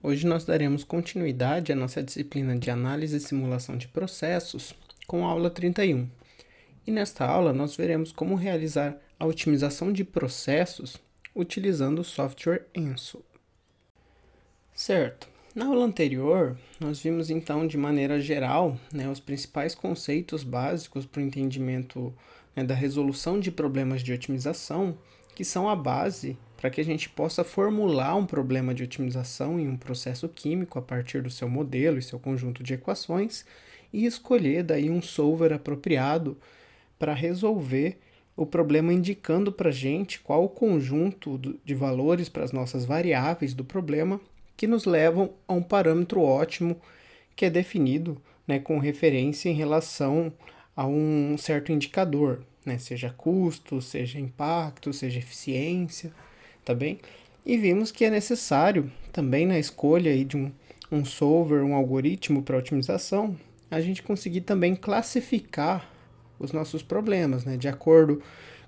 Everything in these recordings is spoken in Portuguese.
Hoje nós daremos continuidade à nossa disciplina de análise e simulação de processos com a aula 31. E nesta aula nós veremos como realizar a otimização de processos utilizando o software Enso. Certo. Na aula anterior, nós vimos então de maneira geral os principais conceitos básicos para o entendimento da resolução de problemas de otimização, que são a base para que a gente possa formular um problema de otimização em um processo químico a partir do seu modelo e seu conjunto de equações e escolher daí um solver apropriado para resolver o problema, indicando para a gente qual o conjunto de valores para as nossas variáveis do problema que nos levam a um parâmetro ótimo que é definido com referência em relação a um certo indicador, seja custo, seja impacto, seja eficiência, tá bem? E vimos que é necessário também na escolha aí de um solver, um algoritmo para otimização, a gente conseguir também classificar os nossos problemas, de acordo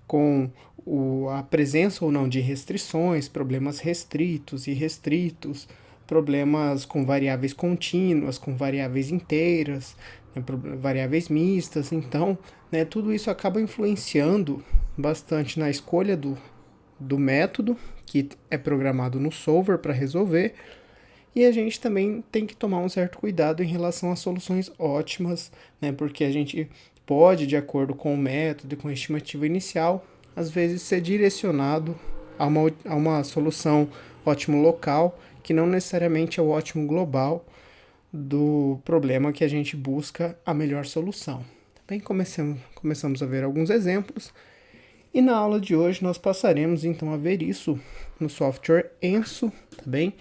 com a presença ou não de restrições, problemas restritos e irrestritos, problemas com variáveis contínuas, com variáveis inteiras, variáveis mistas. Então, tudo isso acaba influenciando bastante na escolha do método que é programado no solver para resolver, e a gente também tem que tomar um certo cuidado em relação às soluções ótimas, porque a gente pode, de acordo com o método e com a estimativa inicial, às vezes ser direcionado a uma solução ótimo local, que não necessariamente é o ótimo global do problema que a gente busca a melhor solução. Bem, começamos a ver alguns exemplos, e na aula de hoje nós passaremos então a ver isso no software Enso, tá bem?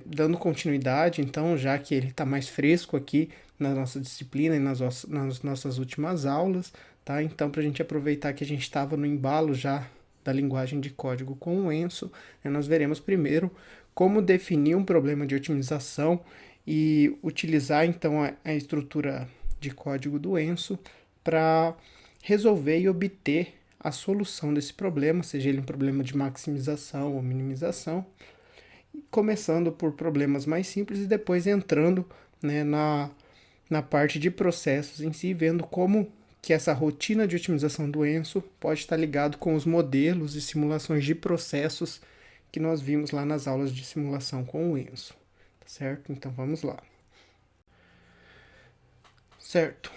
Dando continuidade, então, já que ele está mais fresco aqui na nossa disciplina e nas nossas últimas aulas, tá? Então, para a gente aproveitar que a gente estava no embalo já da linguagem de código com o Enso, nós veremos primeiro como definir um problema de otimização e utilizar, então, a estrutura de código do Enso para resolver e obter a solução desse problema, seja ele um problema de maximização ou minimização, começando por problemas mais simples e depois entrando na parte de processos em si, vendo como que essa rotina de otimização do Enso pode estar ligado com os modelos e simulações de processos que nós vimos lá nas aulas de simulação com o Enso, tá certo? Então vamos lá. Certo.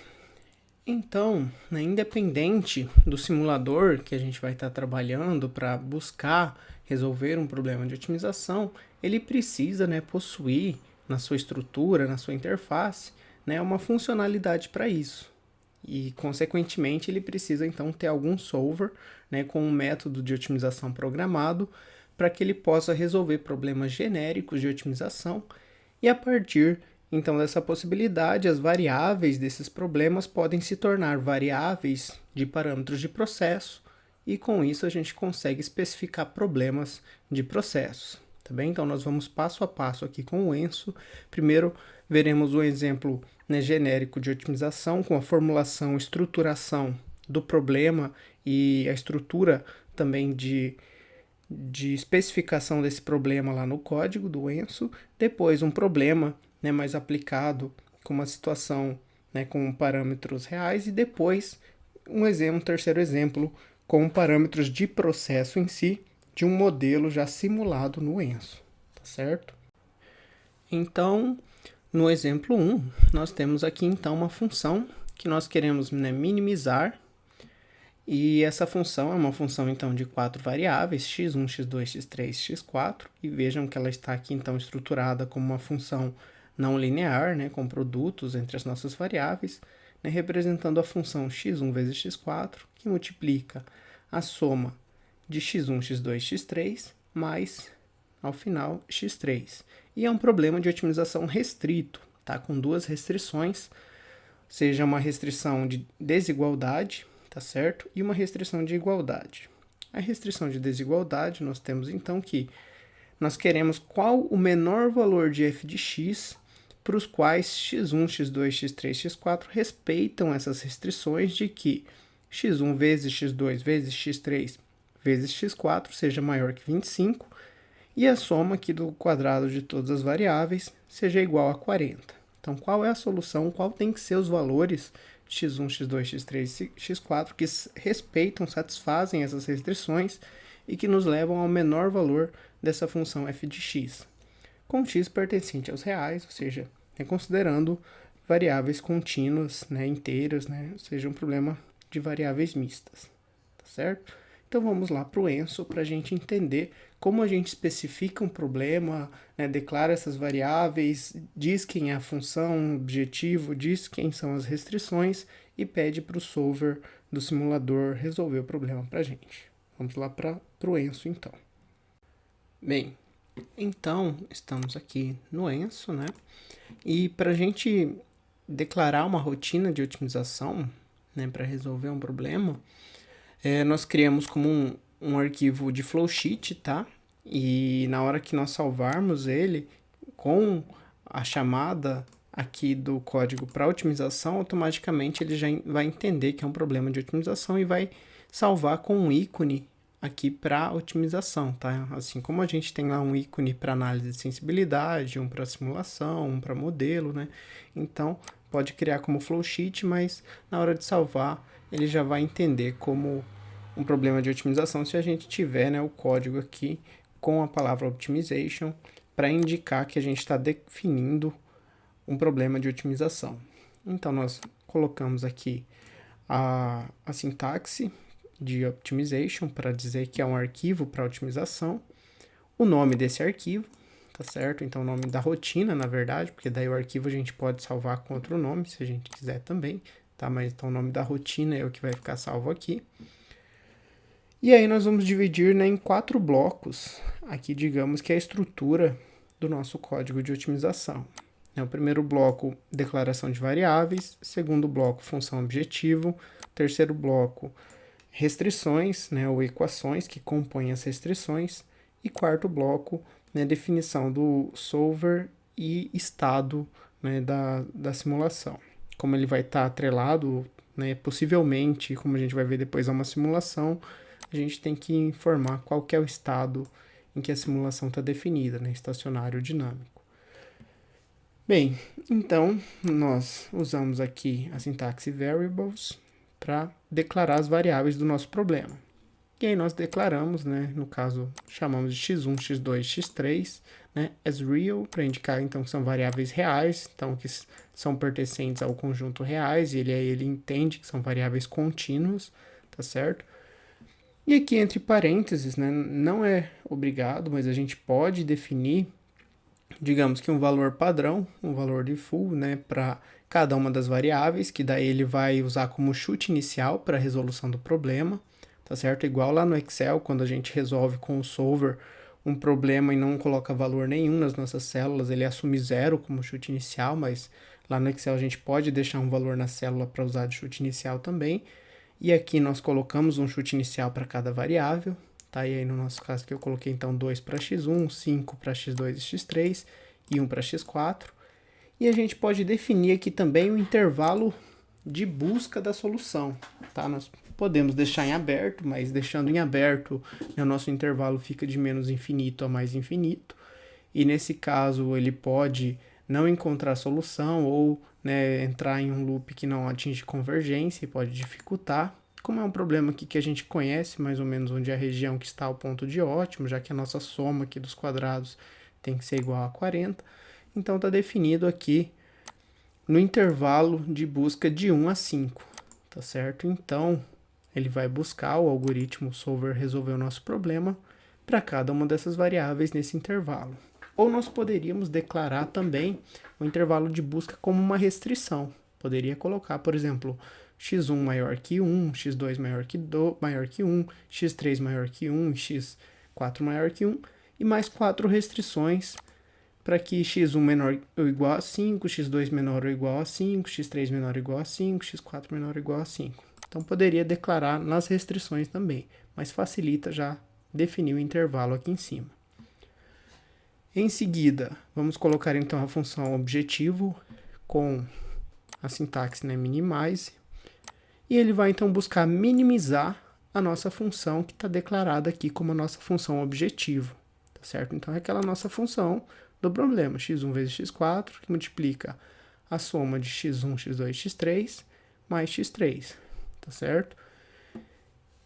Então, independente do simulador que a gente vai estar trabalhando para buscar resolver um problema de otimização, ele precisa possuir na sua estrutura, na sua interface, uma funcionalidade para isso. E, consequentemente, ele precisa então ter algum solver com um método de otimização programado para que ele possa resolver problemas genéricos de otimização, e a partir então dessa possibilidade, as variáveis desses problemas podem se tornar variáveis de parâmetros de processo, e com isso a gente consegue especificar problemas de processos, tá bem? Então nós vamos passo a passo aqui com o Enso. Primeiro veremos um exemplo genérico de otimização com a formulação, estruturação do problema e a estrutura também de especificação desse problema lá no código do Enso. Depois um problema mais aplicado com uma situação com parâmetros reais, e depois um terceiro exemplo com parâmetros de processo em si, de um modelo já simulado no Enso, tá certo? Então, no exemplo 1, nós temos aqui então uma função que nós queremos minimizar, e essa função é uma função então de 4 variáveis, x1, x2, x3, x4, e vejam que ela está aqui então estruturada como uma função não linear, com produtos entre as nossas variáveis, representando a função x1 vezes x4, que multiplica a soma de x1, x2, x3, mais, ao final, x3. E é um problema de otimização restrito, tá? Com duas restrições, seja uma restrição de desigualdade, tá certo? E uma restrição de igualdade. A restrição de desigualdade, nós temos então que nós queremos qual o menor valor de f de x para os quais x1, x2, x3, x4 respeitam essas restrições de que x1 vezes x2 vezes x3 vezes x4 seja maior que 25, e a soma aqui do quadrado de todas as variáveis seja igual a 40. Então, qual é a solução? Qual tem que ser os valores x1, x2, x3 e x4 que respeitam, satisfazem essas restrições e que nos levam ao menor valor dessa função f de x, com x pertencente aos reais, ou seja, considerando variáveis contínuas, inteiras, ou seja, um problema de variáveis mistas, tá certo? Então vamos lá para o ENSO para a gente entender como a gente especifica um problema, declara essas variáveis, diz quem é a função, objetivo, diz quem são as restrições e pede para o solver do simulador resolver o problema para a gente. Vamos lá para o ENSO então. Bem, então estamos aqui no ENSO, E para a gente declarar uma rotina de otimização, para resolver um problema, nós criamos como um arquivo de flowsheet, tá? E na hora que nós salvarmos ele, com a chamada aqui do código para otimização, automaticamente ele já vai entender que é um problema de otimização e vai salvar com um ícone aqui para otimização, tá? Assim como a gente tem lá um ícone para análise de sensibilidade, um para simulação, um para modelo, Então, pode criar como flowsheet, mas na hora de salvar, ele já vai entender como um problema de otimização se a gente tiver, o código aqui com a palavra optimization para indicar que a gente está definindo um problema de otimização. Então, nós colocamos aqui a sintaxe de optimization para dizer que é um arquivo para otimização, o nome desse arquivo, tá certo? Então, o nome da rotina, na verdade, porque daí o arquivo a gente pode salvar com outro nome, se a gente quiser também, tá? Mas então o nome da rotina é o que vai ficar salvo aqui. E aí nós vamos dividir em 4 blocos, aqui digamos que é a estrutura do nosso código de otimização. O primeiro bloco, declaração de variáveis, segundo bloco, função objetivo, terceiro bloco, restrições, ou equações que compõem as restrições, e quarto bloco, definição do solver e estado da simulação. Como ele vai estar atrelado, possivelmente, como a gente vai ver depois, a uma simulação, a gente tem que informar qual que é o estado em que a simulação está definida, estacionário ou dinâmico. Bem, então, nós usamos aqui a sintaxe variables para declarar as variáveis do nosso problema. E aí nós declaramos, no caso, chamamos de x1, x2, x3, as real, para indicar então que são variáveis reais, então que são pertencentes ao conjunto reais, e ele entende que são variáveis contínuas, tá certo? E aqui entre parênteses, não é obrigado, mas a gente pode definir, digamos que um valor padrão, um valor default, para cada uma das variáveis, que daí ele vai usar como chute inicial para a resolução do problema, tá certo? Igual lá no Excel, quando a gente resolve com o solver um problema e não coloca valor nenhum nas nossas células, ele assume 0 como chute inicial, mas lá no Excel a gente pode deixar um valor na célula para usar de chute inicial também. E aqui nós colocamos um chute inicial para cada variável, tá? E aí no nosso caso que eu coloquei então 2 para x1, 5 para x2 e x3 e 1 para x4. E a gente pode definir aqui também o intervalo de busca da solução, tá? Nós podemos deixar em aberto, mas deixando em aberto, o nosso intervalo fica de menos infinito a mais infinito. E nesse caso ele pode não encontrar solução ou entrar em um loop que não atinge convergência e pode dificultar. Como é um problema aqui que a gente conhece mais ou menos onde é a região que está o ponto de ótimo, já que a nossa soma aqui dos quadrados tem que ser igual a 40, então está definido aqui no intervalo de busca de 1 a 5, tá certo? Então, ele vai buscar, o algoritmo solver resolver o nosso problema para cada uma dessas variáveis nesse intervalo. Ou nós poderíamos declarar também o intervalo de busca como uma restrição. Poderia colocar, por exemplo, x1 maior que 1, x2 maior que 1, x3 maior que 1, x4 maior que 1, e mais 4 restrições para que x1 menor ou igual a 5, x2 menor ou igual a 5, x3 menor ou igual a 5, x4 menor ou igual a 5. Então, poderia declarar nas restrições também, mas facilita já definir o intervalo aqui em cima. Em seguida, vamos colocar então a função objetivo com a sintaxe minimize, e ele vai então buscar minimizar a nossa função que está declarada aqui como a nossa função objetivo, tá tá certo? Então, é aquela nossa função do problema, x1 vezes x4, que multiplica a soma de x1, x2, x3, mais x3, tá certo?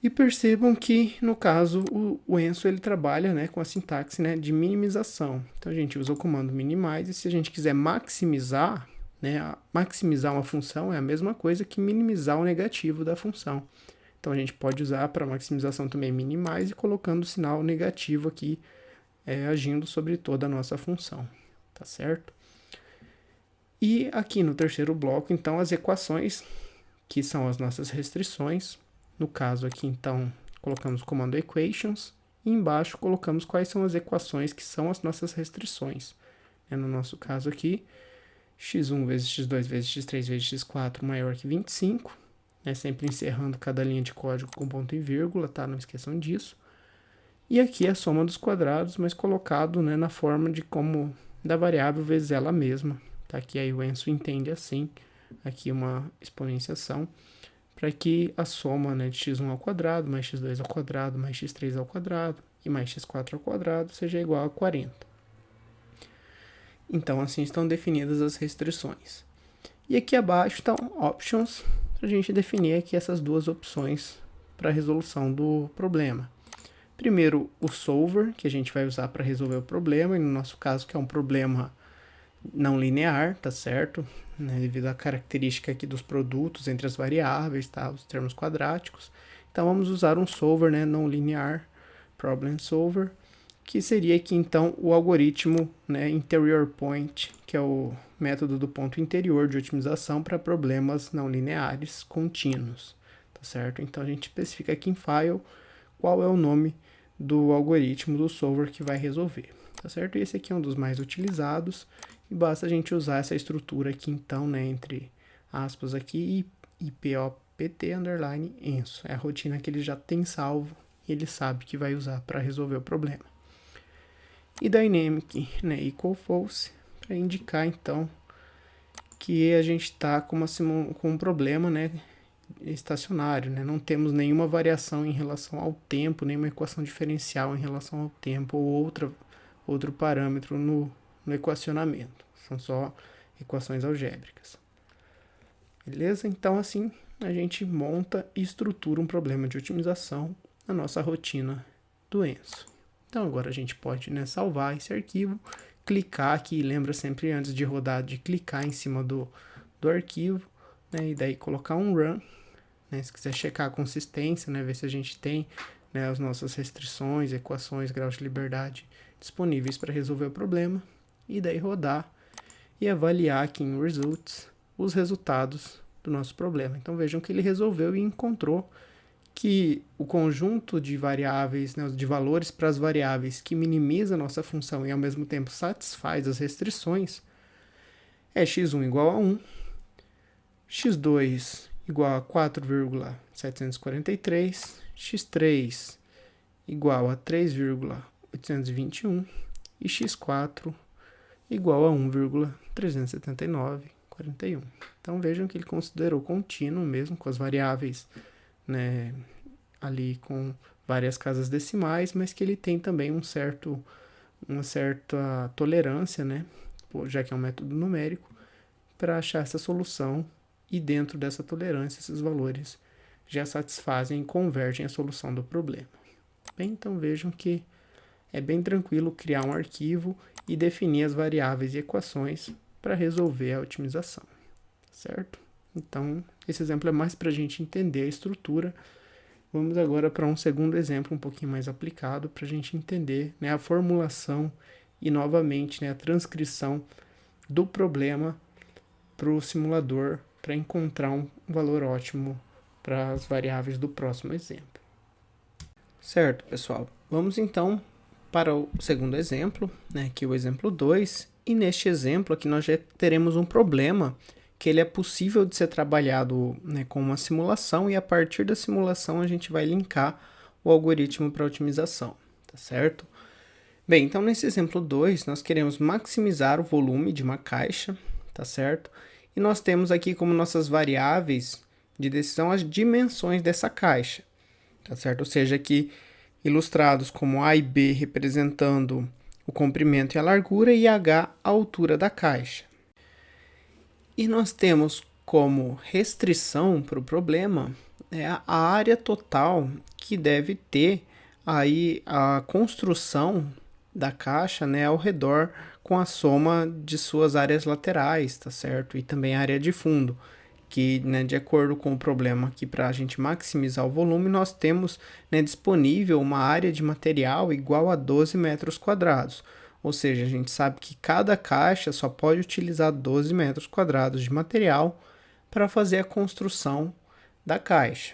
E percebam que, no caso, o Enso ele trabalha, né, com a sintaxe, né, de minimização. Então, a gente usa o comando minimize, e se a gente quiser maximizar, né, maximizar uma função é a mesma coisa que minimizar o negativo da função. Então, a gente pode usar para maximização também minimize, colocando o sinal negativo aqui, agindo sobre toda a nossa função, tá certo? E aqui no terceiro bloco, então, as equações, que são as nossas restrições. No caso aqui, então, colocamos o comando equations e embaixo colocamos quais são as equações que são as nossas restrições. No nosso caso aqui, x1 vezes x2 vezes x3 vezes x4 maior que 25, sempre encerrando cada linha de código com ponto e vírgula, tá? Não esqueçam disso. E aqui a soma dos quadrados, mas colocado, né, na forma de como da variável vezes ela mesma, tá? Que aí o Enso entende assim, aqui uma exponenciação, para que a soma, né, de x1 ao quadrado, mais x2 ao quadrado, mais x3 ao quadrado e mais x4 ao quadrado seja igual a 40. Então, assim estão definidas as restrições. E aqui abaixo estão options, para a gente definir aqui essas duas opções para a resolução do problema. Primeiro, o solver, que a gente vai usar para resolver o problema, e no nosso caso, que é um problema não linear, tá certo? Devido à característica aqui dos produtos entre as variáveis, tá? Os termos quadráticos. Então, vamos usar um solver, né, não linear, problem solver, que seria aqui, então, o algoritmo, né, interior point, que é o método do ponto interior de otimização para problemas não lineares contínuos, tá certo? Então, a gente especifica aqui em file qual é o nome do algoritmo do solver que vai resolver, tá certo? E esse aqui é um dos mais utilizados, e basta a gente usar essa estrutura aqui, então, né, entre aspas aqui, e POPT underline Enso. É a rotina que ele já tem salvo e ele sabe que vai usar para resolver o problema. E dynamic, né, equal false, para indicar, então, que a gente está com um problema, né, estacionário, né? Não temos nenhuma variação em relação ao tempo, nenhuma equação diferencial em relação ao tempo ou outro parâmetro no equacionamento. São só equações algébricas. Beleza? Então, assim, a gente monta e estrutura um problema de otimização na nossa rotina do Enso. Então, agora a gente pode, né, salvar esse arquivo, clicar aqui, lembra sempre antes de rodar de clicar em cima do arquivo, né, e daí colocar um run, né, se quiser checar a consistência, né, ver se a gente tem, né, as nossas restrições, equações, graus de liberdade disponíveis para resolver o problema, e daí rodar e avaliar aqui em results os resultados do nosso problema. Então vejam que ele resolveu e encontrou que o conjunto de variáveis, né, de valores para as variáveis que minimiza a nossa função e ao mesmo tempo satisfaz as restrições é x1 igual a 1, x2 igual a 4,743, x3 igual a 3,821 e x4 igual a 1,379,41. Então vejam que ele considerou contínuo mesmo com as variáveis, né, ali com várias casas decimais, mas que ele tem também uma certa tolerância, né, já que é um método numérico, para achar essa solução, e dentro dessa tolerância esses valores já satisfazem e convergem a solução do problema. Bem, então vejam que é bem tranquilo criar um arquivo e definir as variáveis e equações para resolver a otimização, certo? Então, esse exemplo é mais para a gente entender a estrutura. Vamos agora para um segundo exemplo um pouquinho mais aplicado para a gente entender, né, a formulação e, novamente, né, a transcrição do problema para o simulador para encontrar um valor ótimo para as variáveis do próximo exemplo. Certo, pessoal. Vamos então para o segundo exemplo, né, aqui o exemplo 2, e neste exemplo aqui nós já teremos um problema que ele é possível de ser trabalhado, né, com uma simulação, e a partir da simulação a gente vai linkar o algoritmo para otimização, tá certo? Bem, então nesse exemplo 2 nós queremos maximizar o volume de uma caixa, tá certo? E nós temos aqui como nossas variáveis de decisão as dimensões dessa caixa, tá certo? Ou seja, que ilustrados como A e B representando o comprimento e a largura e H a altura da caixa. E nós temos como restrição para o problema a área total que deve ter aí a construção da caixa, ao redor com a soma de suas áreas laterais, tá certo? E também a área de fundo, que, de acordo com o problema aqui, para a gente maximizar o volume, nós temos disponível uma área de material igual a 12 metros quadrados. Ou seja, a gente sabe que cada caixa só pode utilizar 12 metros quadrados de material para fazer a construção da caixa.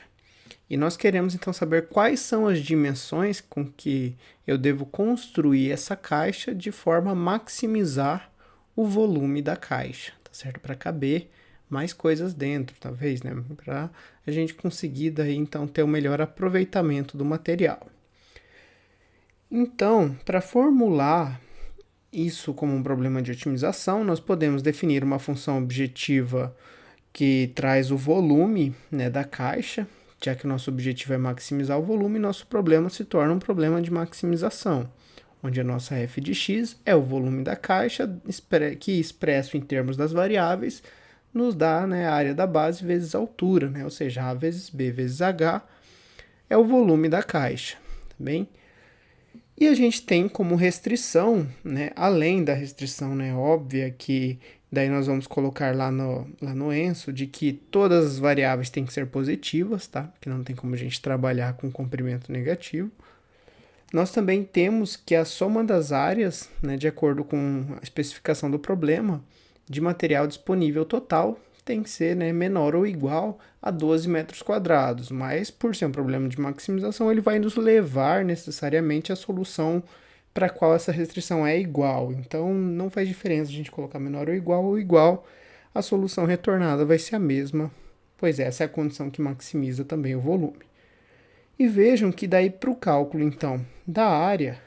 E nós queremos então saber quais são as dimensões com que eu devo construir essa caixa de forma a maximizar o volume da caixa, tá certo? Para caber mais coisas dentro, talvez, para a gente conseguir daí então ter o melhor aproveitamento do material. Então, para formular isso como um problema de otimização, nós podemos definir uma função objetiva que traz o volume da caixa. Já que o nosso objetivo é maximizar o volume, nosso problema se torna um problema de maximização, onde a nossa f de x é o volume da caixa, que expresso em termos das variáveis, nos dá a área da base vezes a altura, ou seja, a vezes b vezes h é o volume da caixa, tá bem? E a gente tem como restrição, além da restrição óbvia, que daí nós vamos colocar lá no ENSO, de que todas as variáveis têm que ser positivas, tá? Que não tem como a gente trabalhar com comprimento negativo. Nós também temos que a soma das áreas, de acordo com a especificação do problema, de material disponível total, tem que ser menor ou igual a 12 metros quadrados, mas por ser um problema de maximização, ele vai nos levar necessariamente à solução para a qual essa restrição é igual. Então, não faz diferença a gente colocar menor ou igual, a solução retornada vai ser a mesma, pois essa é a condição que maximiza também o volume. E vejam que daí para o cálculo, então, da área,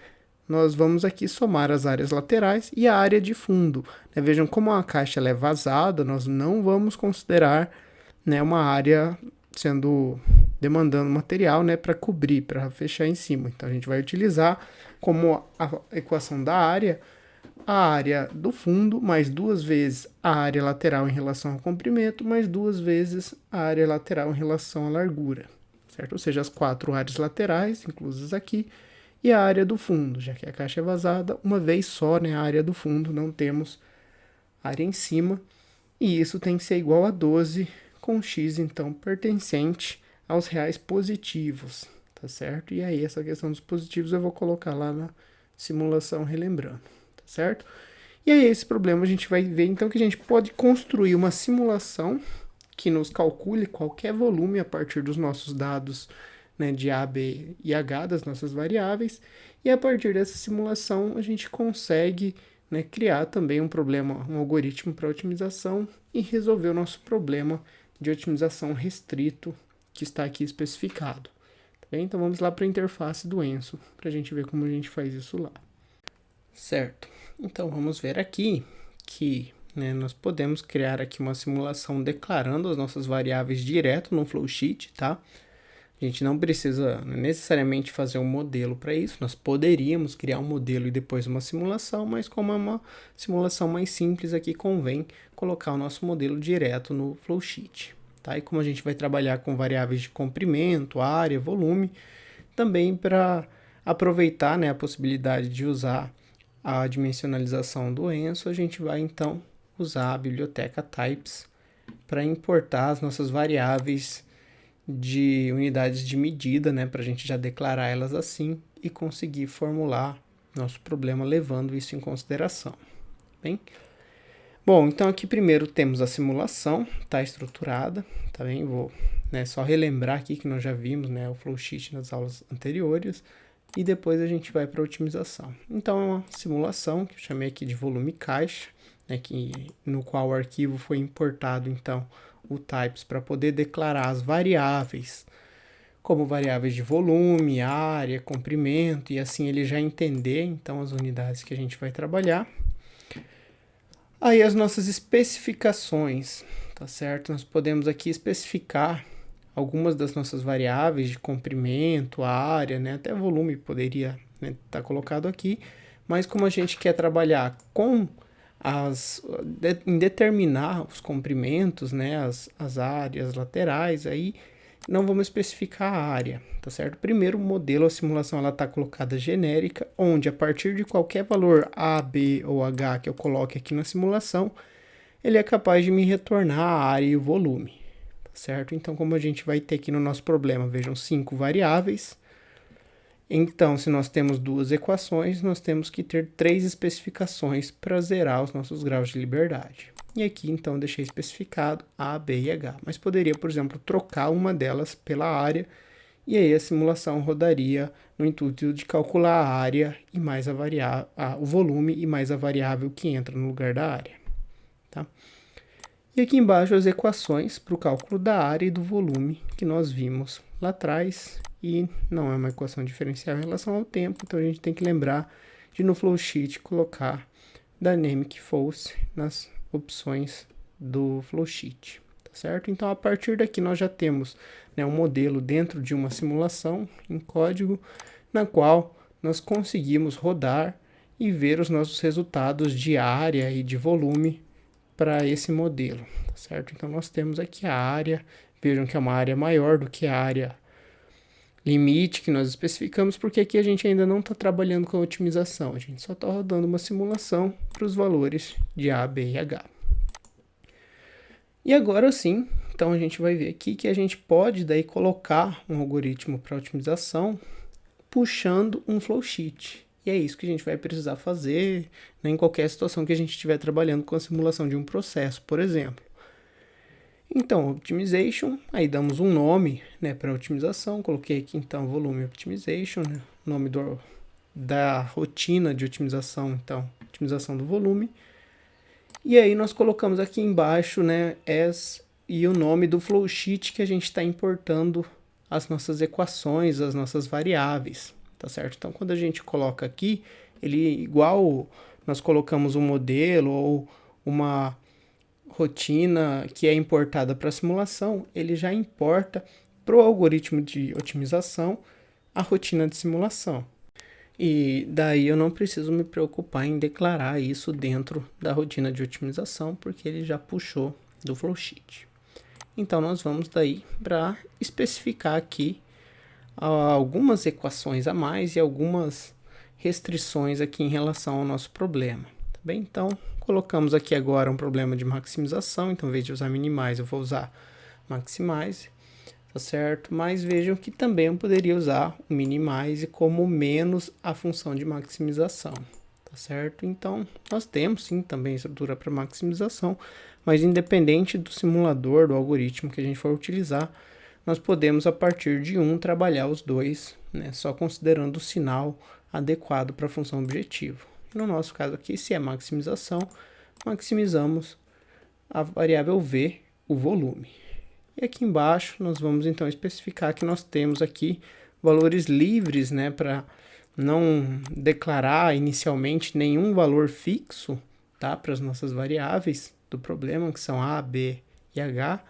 nós vamos aqui somar as áreas laterais e a área de fundo. Vejam como a caixa é vazada, nós não vamos considerar uma área demandando material para cobrir, para fechar em cima. Então a gente vai utilizar como a equação da área, a área do fundo mais 2 vezes a área lateral em relação ao comprimento, mais 2 vezes a área lateral em relação à largura, certo? Ou seja, as 4 áreas laterais, inclusas aqui, e a área do fundo, já que a caixa é vazada, uma vez só, a área do fundo, não temos área em cima, e isso tem que ser igual a 12, com x, então, pertencente aos reais positivos, tá certo? E aí, essa questão dos positivos eu vou colocar lá na simulação relembrando, tá certo? E aí, esse problema a gente vai ver, então, que a gente pode construir uma simulação que nos calcule qualquer volume a partir dos nossos dados de A, B e H, das nossas variáveis, e a partir dessa simulação a gente consegue criar também um algoritmo para otimização e resolver o nosso problema de otimização restrito que está aqui especificado. Tá bem? Então vamos lá para a interface do ENSO, para a gente ver como a gente faz isso lá. Certo, então vamos ver aqui que nós podemos criar aqui uma simulação declarando as nossas variáveis direto no flowsheet, tá? A gente não precisa necessariamente fazer um modelo para isso, nós poderíamos criar um modelo e depois uma simulação, mas como é uma simulação mais simples aqui, convém colocar o nosso modelo direto no flowsheet, tá? E como a gente vai trabalhar com variáveis de comprimento, área, volume, também para aproveitar a possibilidade de usar a dimensionalização do ENSO, a gente vai então usar a biblioteca types para importar as nossas variáveis de unidades de medida, para a gente já declarar elas assim e conseguir formular nosso problema levando isso em consideração. Bem? Bom, então aqui primeiro temos a simulação, está estruturada, tá bem? Vou só relembrar aqui que nós já vimos o flowsheet nas aulas anteriores e depois a gente vai para a otimização. Então é uma simulação que eu chamei aqui de volume caixa, no qual o arquivo foi importado então o types para poder declarar as variáveis, como variáveis de volume, área, comprimento, e assim ele já entender então as unidades que a gente vai trabalhar. Aí as nossas especificações, tá certo? Nós podemos aqui especificar algumas das nossas variáveis de comprimento, área, né, até volume poderia estar colocado aqui, mas como a gente quer trabalhar com em determinar os comprimentos, né, as áreas laterais, aí não vamos especificar a área, tá certo? Primeiro, o modelo, a simulação, ela está colocada genérica, onde a partir de qualquer valor A, B ou H que eu coloque aqui na simulação, ele é capaz de me retornar a área e o volume, tá certo? Então, como a gente vai ter aqui no nosso problema, vejam, 5 variáveis. Então, se nós temos duas equações, nós temos que ter 3 especificações para zerar os nossos graus de liberdade. E aqui, então, eu deixei especificado A, B e H. Mas poderia, por exemplo, trocar uma delas pela área, e aí a simulação rodaria no intuito de calcular a área e mais o volume e mais a variável que entra no lugar da área. Tá? E aqui embaixo as equações para o cálculo da área e do volume que nós vimos lá atrás, e não é uma equação diferencial em relação ao tempo, então a gente tem que lembrar de no flowsheet colocar dynamic force nas opções do flowsheet, tá certo? Então a partir daqui nós já temos, né, um modelo dentro de uma simulação em código, na qual nós conseguimos rodar e ver os nossos resultados de área e de volume para esse modelo, tá certo? Então nós temos aqui a área, vejam que é uma área maior do que a área limite que nós especificamos, porque aqui a gente ainda não está trabalhando com a otimização, a gente só está rodando uma simulação para os valores de A, B e H. E agora sim, então a gente vai ver aqui que a gente pode daí colocar um algoritmo para otimização puxando um flowsheet. E é isso que a gente vai precisar fazer, né, em qualquer situação que a gente estiver trabalhando com a simulação de um processo, por exemplo. Então, Optimization, aí damos um nome, né, para otimização, coloquei aqui então Volume Optimization, né, nome da rotina de otimização, então, otimização do volume. E aí nós colocamos aqui embaixo, né, as e o nome do flowsheet que a gente está importando as nossas equações, as nossas variáveis, tá certo? Então, quando a gente coloca aqui, ele igual nós colocamos um modelo ou uma rotina que é importada para a simulação, ele já importa para o algoritmo de otimização a rotina de simulação. E daí eu não preciso me preocupar em declarar isso dentro da rotina de otimização, porque ele já puxou do flowsheet. Então nós vamos daí para especificar aqui algumas equações a mais e algumas restrições aqui em relação ao nosso problema. Tá bem? Então colocamos aqui agora um problema de maximização, então em vez de usar minimize eu vou usar maximize, tá certo? Mas vejam que também eu poderia usar o minimize como menos a função de maximização, tá certo? Então nós temos sim também estrutura para maximização, mas independente do simulador, do algoritmo que a gente for utilizar, nós podemos a partir de um trabalhar os dois, né? Só considerando o sinal adequado para a função objetivo. No nosso caso aqui, se é maximização, maximizamos a variável v, o volume. E aqui embaixo nós vamos então especificar que nós temos aqui valores livres, né, para não declarar inicialmente nenhum valor fixo, tá, para as nossas variáveis do problema, que são A, B e H,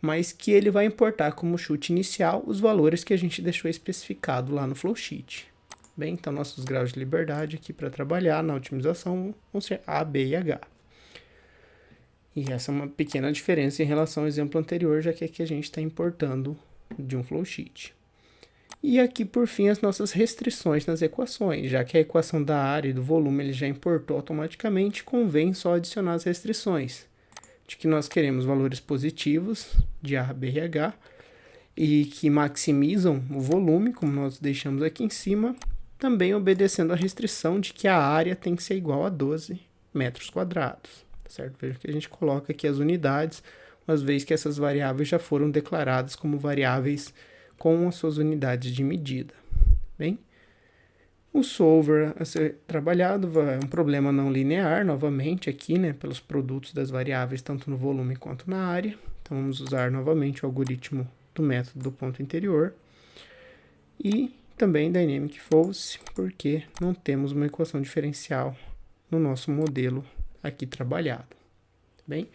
mas que ele vai importar como chute inicial os valores que a gente deixou especificado lá no flowsheet. Bem, então nossos graus de liberdade aqui para trabalhar na otimização vão ser A, B e H. E essa é uma pequena diferença em relação ao exemplo anterior, já que aqui a gente está importando de um flowsheet. E aqui, por fim, as nossas restrições nas equações. Já que a equação da área e do volume ele já importou automaticamente, convém só adicionar as restrições. De que nós queremos valores positivos de A, B e H, e que maximizam o volume, como nós deixamos aqui em cima, também obedecendo a restrição de que a área tem que ser igual a 12 metros quadrados. Certo? Veja que a gente coloca aqui as unidades, uma vez que essas variáveis já foram declaradas como variáveis com as suas unidades de medida. Bem, o solver a ser trabalhado é um problema não linear, novamente aqui, né, pelos produtos das variáveis, tanto no volume quanto na área. Então vamos usar novamente o algoritmo do método do ponto interior. E também dynamic force, porque não temos uma equação diferencial no nosso modelo aqui trabalhado, bem?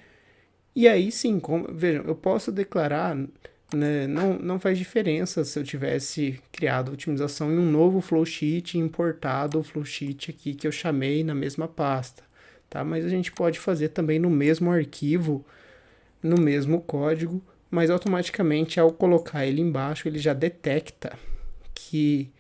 E aí sim, vejam, eu posso declarar né, não faz diferença se eu tivesse criado a otimização em um novo flowsheet e importado o flowsheet aqui que eu chamei na mesma pasta, tá? Mas a gente pode fazer também no mesmo arquivo, no mesmo código, mas automaticamente ao colocar ele embaixo, ele já detecta que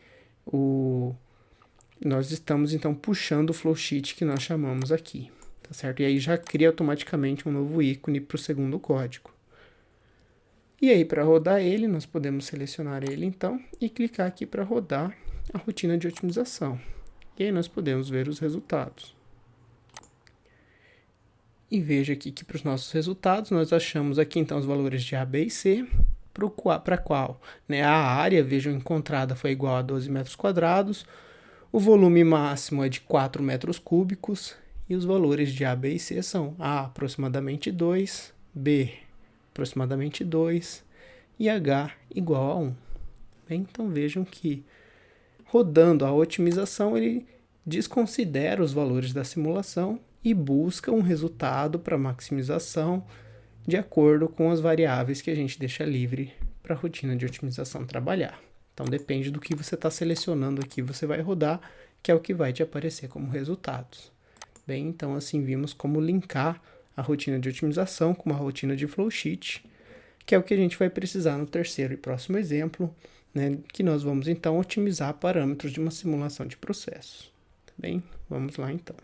nós estamos então puxando o flowsheet que nós chamamos aqui, tá certo? E aí já cria automaticamente um novo ícone para o segundo código. E aí, para rodar ele, nós podemos selecionar ele então e clicar aqui para rodar a rotina de otimização. E aí nós podemos ver os resultados. E veja aqui que para os nossos resultados, nós achamos aqui então os valores de A, B e C, para qual, né, a área, vejam, encontrada foi igual a 12 metros quadrados, o volume máximo é de 4 metros cúbicos, e os valores de A, B e C são A aproximadamente 2, B aproximadamente 2 e H igual a 1. Bem, então vejam que rodando a otimização, ele desconsidera os valores da simulação e busca um resultado para maximização de acordo com as variáveis que a gente deixa livre para a rotina de otimização trabalhar. Então depende do que você está selecionando aqui, você vai rodar, que é o que vai te aparecer como resultados. Bem, então assim vimos como linkar a rotina de otimização com uma rotina de flowsheet, que é o que a gente vai precisar no terceiro e próximo exemplo, né, que nós vamos então otimizar parâmetros de uma simulação de processos. Tá bem? Vamos lá então.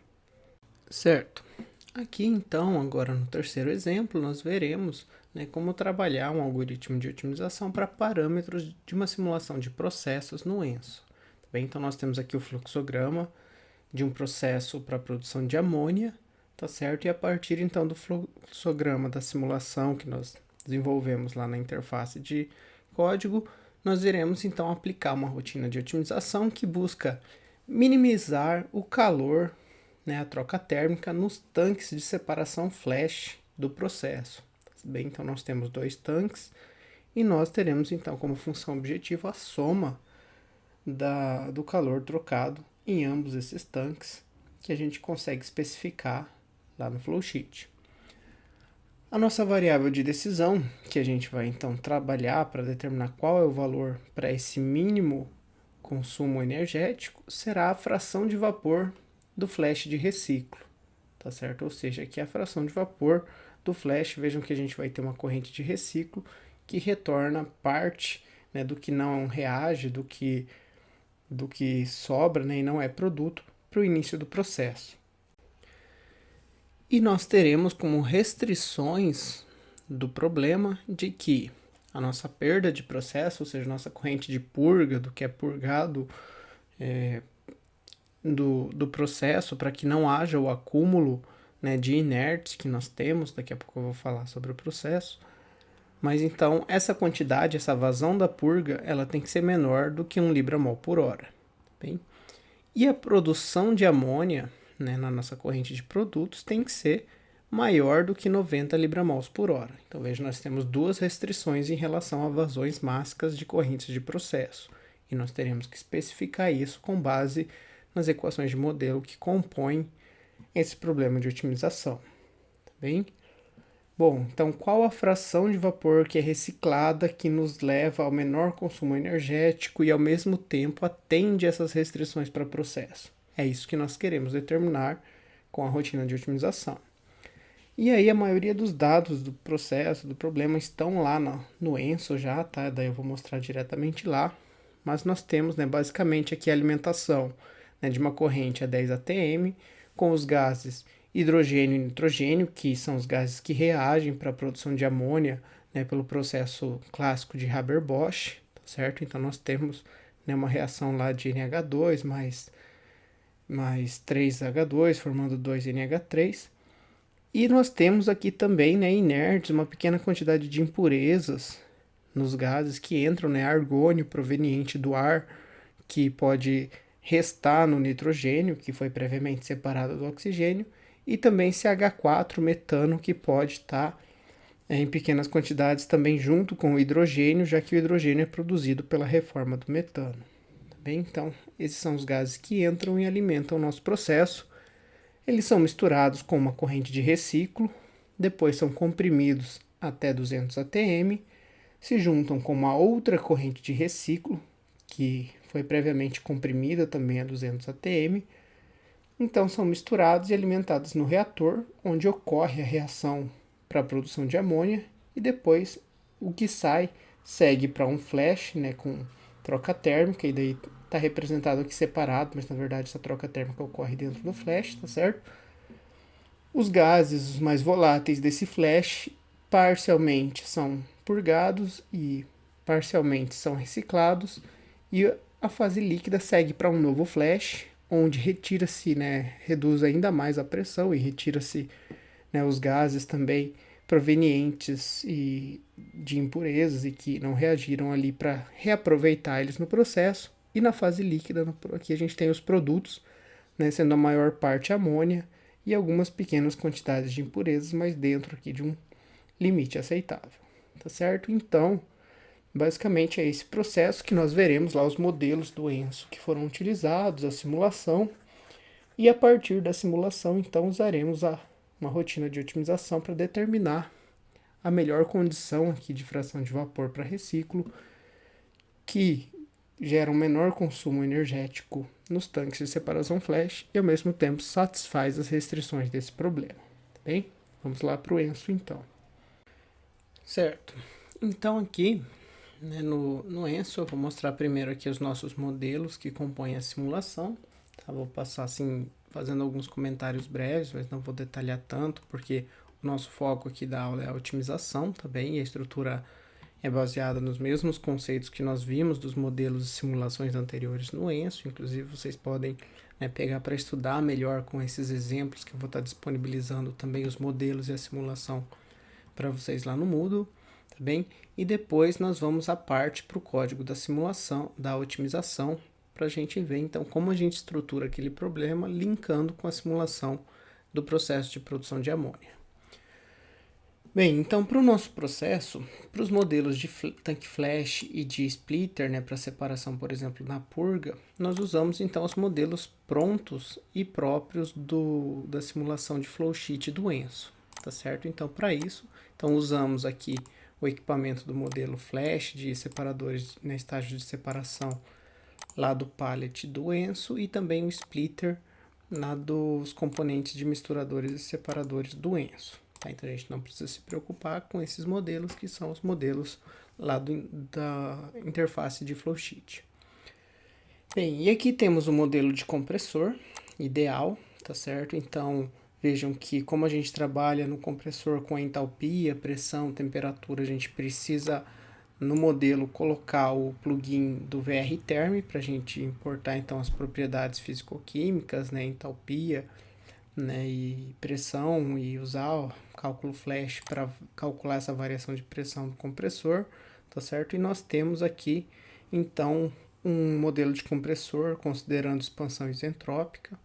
Certo. Aqui então, agora no terceiro exemplo, nós veremos, né, como trabalhar um algoritmo de otimização para parâmetros de uma simulação de processos no ENSO. Tá bem? Então nós temos aqui o fluxograma de um processo para a produção de amônia, tá certo? E a partir então do fluxograma da simulação que nós desenvolvemos lá na interface de código, nós iremos então aplicar uma rotina de otimização que busca minimizar o calor, né, a troca térmica nos tanques de separação flash do processo. Bem, então nós temos 2 tanques e nós teremos então como função objetiva a soma do calor trocado em ambos esses tanques, que a gente consegue especificar lá no flowsheet. A nossa variável de decisão, que a gente vai então trabalhar para determinar qual é o valor para esse mínimo consumo energético, será a fração de vapor do flash de reciclo, tá certo? Ou seja, aqui a fração de vapor do flash, vejam que a gente vai ter uma corrente de reciclo que retorna parte, né, do que não reage, do que sobra, né, e não é produto, para o início do processo. E nós teremos como restrições do problema de que a nossa perda de processo, ou seja, nossa corrente de purga, do que é purgado do processo, para que não haja o acúmulo, né, de inertes que nós temos, daqui a pouco eu vou falar sobre o processo, mas então essa quantidade, essa vazão da purga, ela tem que ser menor do que 1 libra-mol por hora. Bem? E a produção de amônia, né, na nossa corrente de produtos tem que ser maior do que 90 libra-mols por hora. Então veja, nós temos 2 restrições em relação a vazões máxicas de correntes de processo. E nós teremos que especificar isso com base nas equações de modelo que compõem esse problema de otimização. Tá bem? Bom, então qual a fração de vapor que é reciclada que nos leva ao menor consumo energético e ao mesmo tempo atende essas restrições para o processo? É isso que nós queremos determinar com a rotina de otimização. E aí a maioria dos dados do processo, do problema, estão lá no ENSO já, tá? Daí eu vou mostrar diretamente lá. Mas nós temos, né, basicamente aqui a alimentação, né, de uma corrente a 10 atm, com os gases hidrogênio e nitrogênio, que são os gases que reagem para a produção de amônia, né, pelo processo clássico de Haber-Bosch, tá certo? Então nós temos, né, uma reação lá de NH2 mais 3H2, formando 2NH3. E nós temos aqui também, né, inertes, uma pequena quantidade de impurezas nos gases que entram, né, argônio proveniente do ar, que pode restar no nitrogênio, que foi previamente separado do oxigênio, e também CH4, metano, que pode estar em pequenas quantidades também junto com o hidrogênio, já que o hidrogênio é produzido pela reforma do metano. Tá bem? Então, esses são os gases que entram e alimentam o nosso processo. Eles são misturados com uma corrente de reciclo, depois são comprimidos até 200 atm, se juntam com uma outra corrente de reciclo, que foi previamente comprimida também a 200 atm, então são misturados e alimentados no reator, onde ocorre a reação para a produção de amônia, e depois o que sai segue para um flash, né, com troca térmica, e daí está representado aqui separado, mas na verdade essa troca térmica ocorre dentro do flash, tá certo? Os gases mais voláteis desse flash parcialmente são purgados e parcialmente são reciclados, e a fase líquida segue para um novo flash, onde retira-se, né, reduz ainda mais a pressão e retira-se, né, os gases também provenientes de impurezas e que não reagiram ali, para reaproveitar eles no processo. E na fase líquida, aqui a gente tem os produtos, né, sendo a maior parte amônia e algumas pequenas quantidades de impurezas, mas dentro aqui de um limite aceitável, tá certo? Então, basicamente é esse processo que nós veremos lá os modelos do ENSO que foram utilizados, a simulação, e a partir da simulação, então, usaremos uma rotina de otimização para determinar a melhor condição aqui de fração de vapor para reciclo, que gera um menor consumo energético nos tanques de separação flash e ao mesmo tempo satisfaz as restrições desse problema, tá bem? Vamos lá para o ENSO então. Certo, então aqui, né, no ENSO eu vou mostrar primeiro aqui os nossos modelos que compõem a simulação, tá? Vou passar assim, fazendo alguns comentários breves, mas não vou detalhar tanto, porque o nosso foco aqui da aula é a otimização, tá bem? E a estrutura é baseada nos mesmos conceitos que nós vimos dos modelos e simulações anteriores no ENSO. Inclusive, vocês podem, né, pegar para estudar melhor com esses exemplos, que eu vou estar disponibilizando também os modelos e a simulação para vocês lá no Moodle, tá bem? E depois nós vamos à parte para o código da simulação, da otimização, para a gente ver então como a gente estrutura aquele problema, linkando com a simulação do processo de produção de amônia. Bem, então para o nosso processo, para os modelos de tanque flash e de splitter, né, para separação, por exemplo, na purga, nós usamos então os modelos prontos e próprios da simulação de flowsheet do ENSO, tá certo? Então para isso, então usamos aqui o equipamento do modelo flash de separadores na estágio de separação lá do pallet do ENSO, e também o splitter lá dos componentes de misturadores e separadores do ENSO. Tá? Então a gente não precisa se preocupar com esses modelos, que são os modelos lá da interface de flowsheet. Bem, e aqui temos o modelo de compressor ideal, tá certo? Então vejam que, como a gente trabalha no compressor com a entalpia, pressão, temperatura, a gente precisa no modelo colocar o plugin do VRTerm para a gente importar então as propriedades físico-químicas, né, entalpia, né, e pressão, e usar o cálculo flash para calcular essa variação de pressão do compressor, tá certo? E nós temos aqui então um modelo de compressor considerando expansão isentrópica,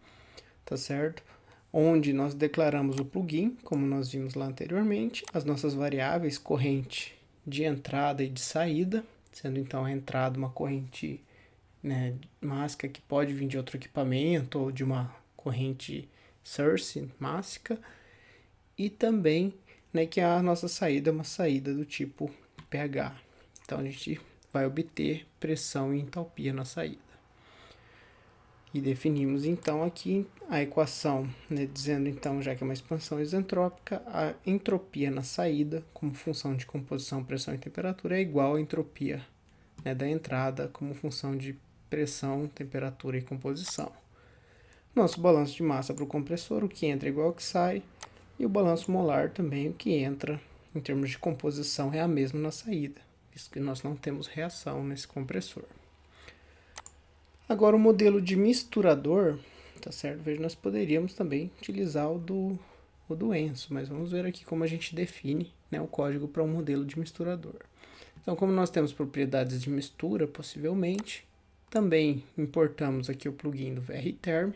tá certo? Onde nós declaramos o plugin, como nós vimos lá anteriormente, as nossas variáveis corrente de entrada e de saída, sendo então a entrada uma corrente, né, mássica que pode vir de outro equipamento ou de uma corrente source mássica, e também, né, que a nossa saída é uma saída do tipo pH. Então a gente vai obter pressão e entalpia na saída. E definimos então aqui a equação, né, dizendo então, já que é uma expansão isentrópica, a entropia na saída, como função de composição, pressão e temperatura, é igual à entropia, né, da entrada, como função de pressão, temperatura e composição. Nosso balanço de massa para o compressor, o que entra é igual ao que sai, e o balanço molar também, o que entra em termos de composição é a mesma na saída, visto que nós não temos reação nesse compressor. Agora o modelo de misturador, tá certo? Veja, nós poderíamos também utilizar o do ENSO, mas vamos ver aqui como a gente define, né, o código para um modelo de misturador. Então, como nós temos propriedades de mistura, possivelmente, também importamos aqui o plugin do VRTerm.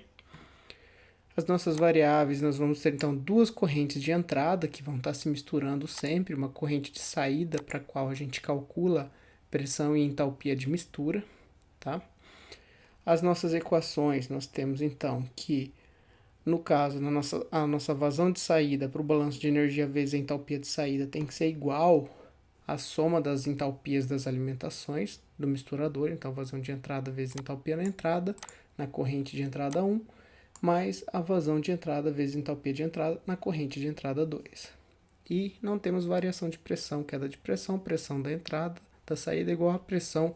As nossas variáveis, nós vamos ter então duas correntes de entrada que vão estar se misturando sempre, uma corrente de saída para a qual a gente calcula pressão e entalpia de mistura, tá? As nossas equações, nós temos então que, no caso, a nossa vazão de saída para o balanço de energia vezes a entalpia de saída tem que ser igual a soma das entalpias das alimentações do misturador, então vazão de entrada vezes entalpia na entrada, na corrente de entrada 1, mais a vazão de entrada vezes entalpia de entrada na corrente de entrada 2. E não temos variação de pressão, queda de pressão, pressão da entrada, da saída é igual à pressão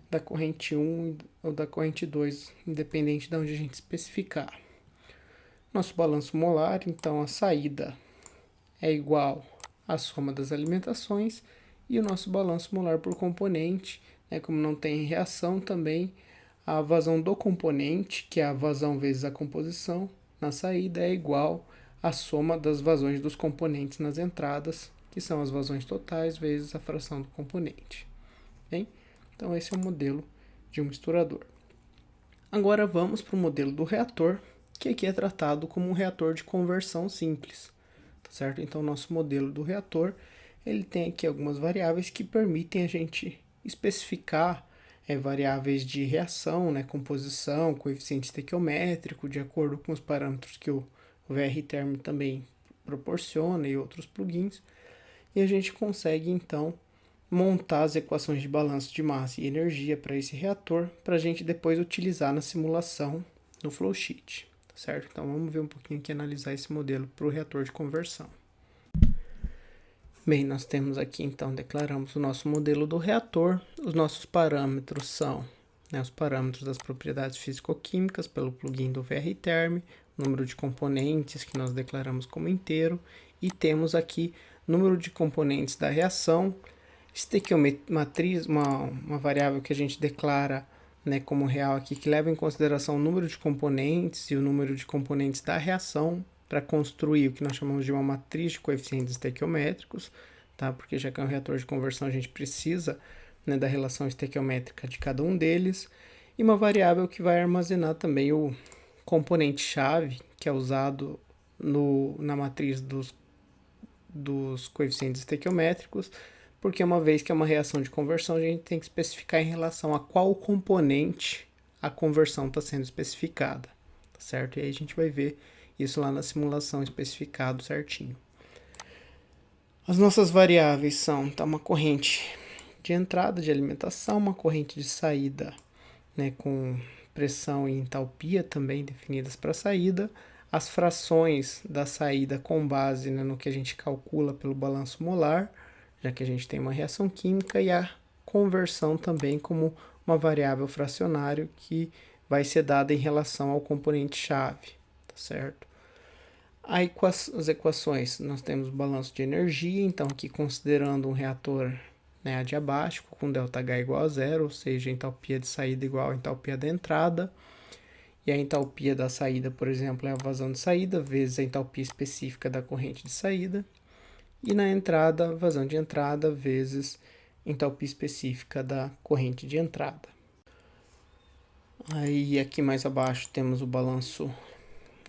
da corrente 1 ou da corrente 2, independente de onde a gente especificar. Nosso balanço molar, então a saída é igual à soma das alimentações e o nosso balanço molar por componente, né, como não tem reação também, a vazão do componente, que é a vazão vezes a composição, na saída é igual à soma das vazões dos componentes nas entradas, que são as vazões totais vezes a fração do componente. Bem? Então esse é o modelo de um misturador. Agora vamos para o modelo do reator, que aqui é tratado como um reator de conversão simples. Tá certo? Então nosso modelo do reator, ele tem aqui algumas variáveis que permitem a gente especificar variáveis de reação, né, composição, coeficiente estequiométrico, de acordo com os parâmetros que o VRTerm também proporciona e outros plugins. E a gente consegue, então, montar as equações de balanço de massa e energia para esse reator, para a gente depois utilizar na simulação no flowsheet, tá certo? Então vamos ver um pouquinho aqui, analisar esse modelo para o reator de conversão. Bem, nós temos aqui, então, declaramos o nosso modelo do reator. Os nossos parâmetros são, né, os parâmetros das propriedades físico-químicas pelo plugin do VRTerm, número de componentes que nós declaramos como inteiro, e temos aqui número de componentes da reação, estequiomatriz, uma variável que a gente declara, né, como real aqui, que leva em consideração o número de componentes e o número de componentes da reação, para construir o que nós chamamos de uma matriz de coeficientes estequiométricos, tá? Porque já que é um reator de conversão, a gente precisa, né, da relação estequiométrica de cada um deles, e uma variável que vai armazenar também o componente-chave, que é usado na matriz dos coeficientes estequiométricos, porque uma vez que é uma reação de conversão, a gente tem que especificar em relação a qual componente a conversão está sendo especificada, tá certo? E aí a gente vai ver isso lá na simulação especificado certinho. As nossas variáveis são uma corrente de entrada de alimentação, uma corrente de saída, né, com pressão e entalpia também definidas para a saída, as frações da saída com base, né, no que a gente calcula pelo balanço molar, já que a gente tem uma reação química, e a conversão também como uma variável fracionário que vai ser dada em relação ao componente-chave, tá certo? As equações, nós temos o balanço de energia, então aqui considerando um reator, né, adiabático, com ΔH igual a zero, ou seja, a entalpia de saída igual à entalpia da entrada, e a entalpia da saída, por exemplo, é a vazão de saída, vezes a entalpia específica da corrente de saída, e na entrada, vazão de entrada, vezes entalpia específica da corrente de entrada. Aí aqui mais abaixo temos o balanço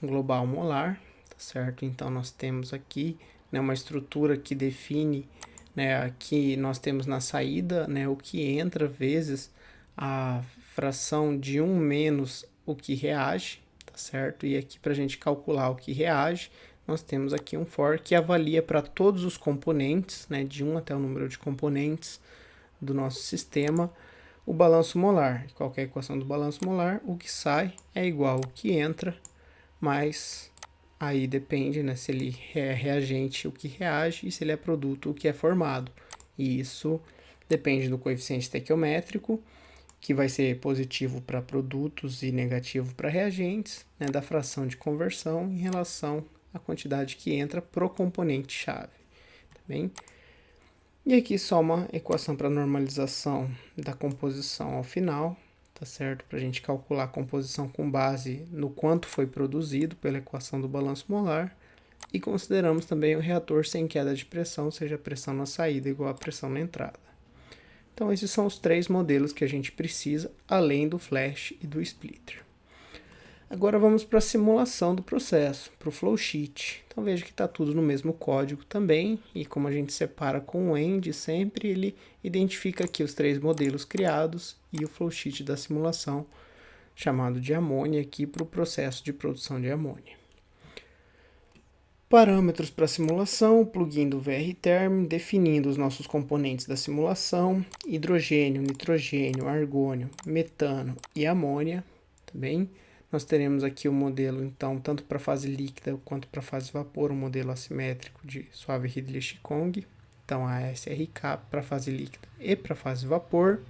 global molar, certo? Então nós temos aqui, né, uma estrutura que define, né, aqui nós temos na saída, né, o que entra vezes a fração de 1 menos o que reage, tá certo? E aqui para a gente calcular o que reage, nós temos aqui um for que avalia para todos os componentes, né, de 1 até o número de componentes do nosso sistema, o balanço molar. Qualquer equação do balanço molar, o que sai é igual ao que entra, mais aí depende, né, se ele é reagente, o que reage, e se ele é produto, o que é formado. E isso depende do coeficiente estequiométrico, que vai ser positivo para produtos e negativo para reagentes, né, da fração de conversão em relação à quantidade que entra pro componente-chave. Tá bem? E aqui só uma equação para normalização da composição ao final, tá certo? Para a gente calcular a composição com base no quanto foi produzido pela equação do balanço molar. E consideramos também o reator sem queda de pressão, ou seja, a pressão na saída igual à pressão na entrada. Então esses são os 3 modelos que a gente precisa, além do flash e do splitter. Agora vamos para a simulação do processo, para o flowsheet. Então veja que está tudo no mesmo código também, e como a gente separa com o end sempre, ele identifica aqui os 3 modelos criados e o flowsheet da simulação, chamado de amônia aqui para o processo de produção de amônia. Parâmetros para simulação, plugin do VRTerm, definindo os nossos componentes da simulação, hidrogênio, nitrogênio, argônio, metano e amônia, tá bem? Nós teremos aqui o modelo, então, tanto para fase líquida quanto para fase vapor, um modelo assimétrico de Suave-Ridley-Chicong, então a SRK para fase líquida e para fase vapor,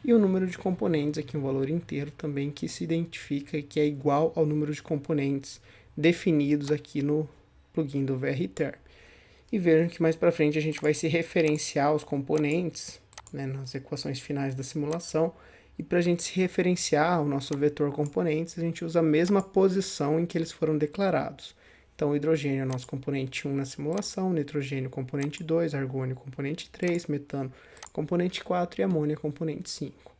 e o número de componentes, aqui um valor inteiro também, que se identifica que é igual ao número de componentes definidos aqui no plugin do VRTerm. E vejam que mais para frente a gente vai se referenciar aos componentes, né, nas equações finais da simulação, e para a gente se referenciar ao nosso vetor componentes, a gente usa a mesma posição em que eles foram declarados. Então, o hidrogênio é o nosso componente 1 na simulação, nitrogênio componente 2, argônio componente 3, metano componente 4 e amônia componente 5.